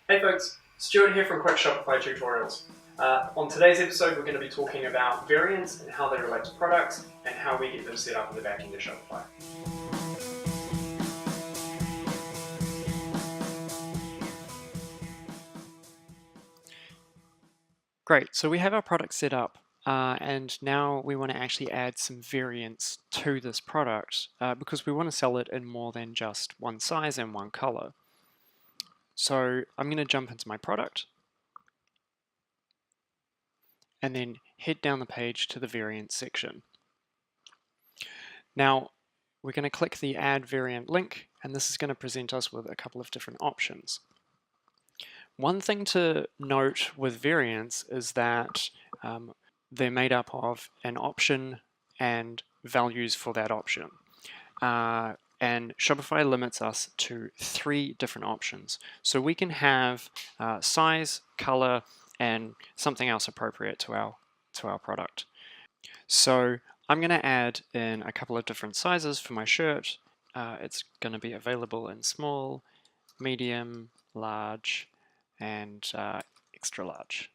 Hey folks, Stuart here from Quick Shopify Tutorials. On today's episode, we're going to be talking about variants and how they relate to products and how we get them set up in the back end of Shopify. Great, so we have our product set up and now we want to actually add some variants to this product because we want to sell it in more than just one size and one color. So I'm going to jump into my product and then head down the page to the variants section. Now, we're going to click the Add Variant link, and this is going to present us with a couple of different options. One thing to note with variants is that they're made up of an option and values for that option. And Shopify limits us to 3 different options. So we can have size, color, and something else appropriate to our product. So I'm going to add in a couple of different sizes for my shirt. It's going to be available in small, medium, large, and extra large.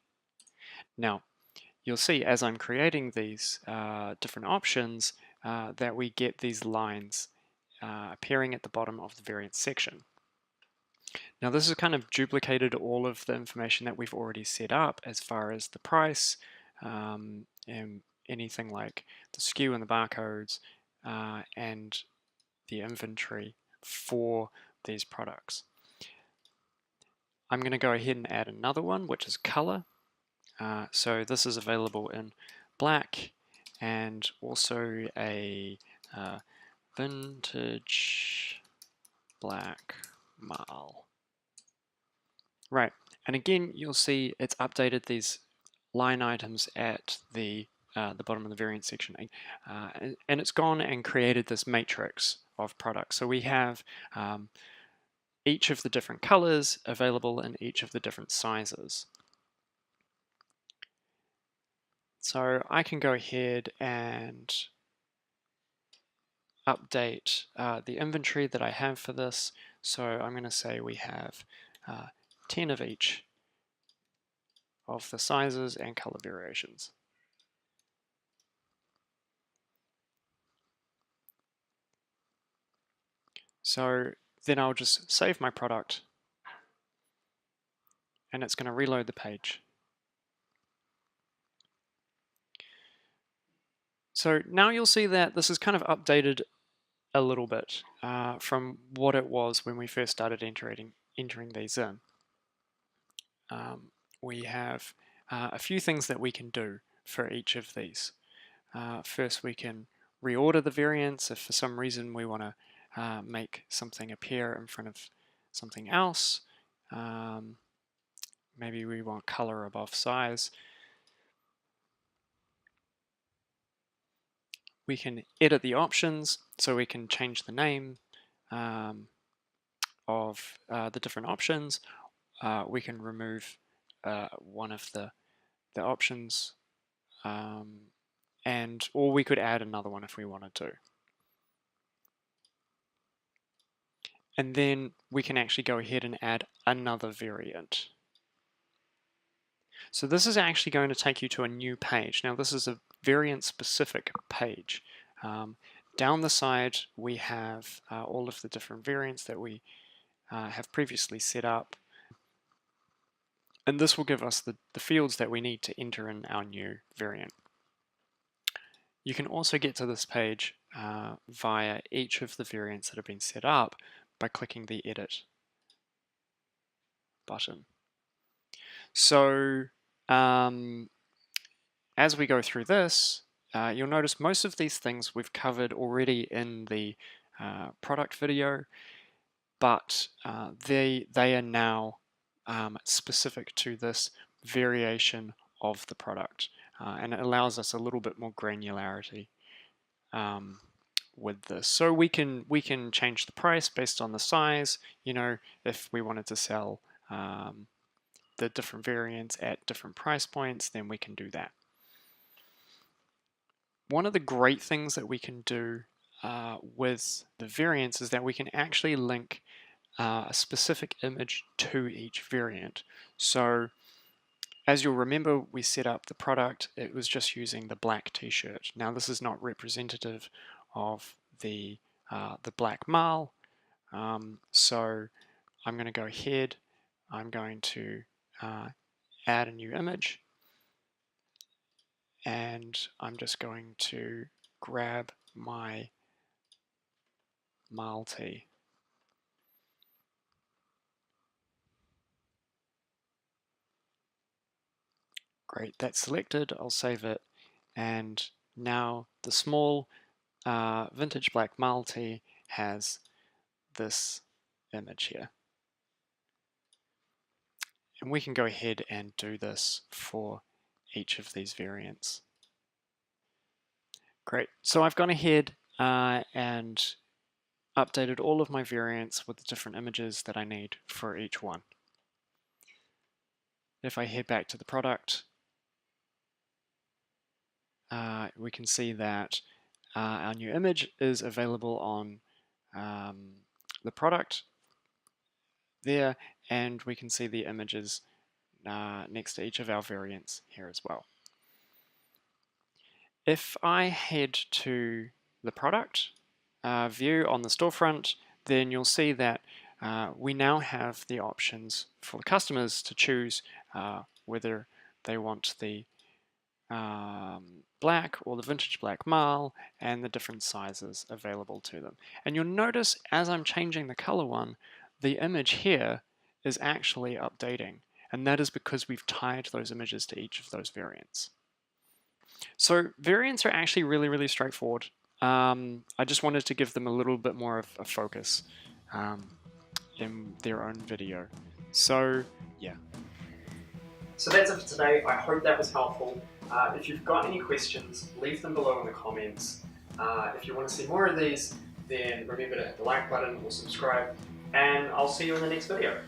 Now, you'll see as I'm creating these different options that we get these lines appearing at the bottom of the variants section. Now this has kind of duplicated all of the information that we've already set up as far as the price and anything like the SKU and the barcodes and the inventory for these products. I'm going to go ahead and add another one, which is color. So this is available in black and also a vintage black marl. Right, and again you'll see it's updated these line items at the bottom of the variant section, and it's gone and created this matrix of products. So we have each of the different colors available in each of the different sizes. So I can go ahead and update the inventory that I have for this. So I'm going to say we have 10 of each of the sizes and color variations. So then I'll just save my product and it's going to reload the page. So now you'll see that this is kind of updated a little bit from what it was when we first started entering these in. We have a few things that we can do for each of these. First, we can reorder the variants if for some reason we want to make something appear in front of something else. Maybe we want color above size. We can edit the options, so we can change the name of the different options. We can remove one of the options, or we could add another one if we wanted to. And then we can actually go ahead and add another variant. So this is actually going to take you to a new page. Now this is a variant specific page. Down the side we have all of the different variants that we have previously set up, and this will give us the fields that we need to enter in our new variant. You can also get to this page via each of the variants that have been set up by clicking the Edit button. So as we go through this, you'll notice most of these things we've covered already in the product video, but they are now specific to this variation of the product, and it allows us a little bit more granularity with this. So we can change the price based on the size. You know, if we wanted to sell the different variants at different price points, then we can do that. One of the great things that we can do with the variants is that we can actually link a specific image to each variant. So as you'll remember, we set up the product, it was just using the black t-shirt. Now this is not representative of the black male, so I'm going to go ahead, I'm going to add a new image, and I'm just going to grab my male tee. Great, that's selected, I'll save it, and now the small vintage black male tee has this image here. And we can go ahead and do this for each of these variants. Great, so I've gone ahead and updated all of my variants with the different images that I need for each one. If I head back to the product, we can see that our new image is available on the product there, and we can see the images next to each of our variants here as well. If I head to the product view on the storefront, then you'll see that we now have the options for the customers to choose whether they want the black or the vintage black male and the different sizes available to them. And you'll notice as I'm changing the color one, the image here is actually updating, and that is because we've tied those images to each of those variants. So variants are actually really straightforward. I just wanted to give them a little bit more of a focus in their own video. So yeah. So that's it for today. I hope that was helpful. If you've got any questions, leave them below in the comments. If you want to see more of these, then remember to hit the like button or subscribe, and I'll see you in the next video.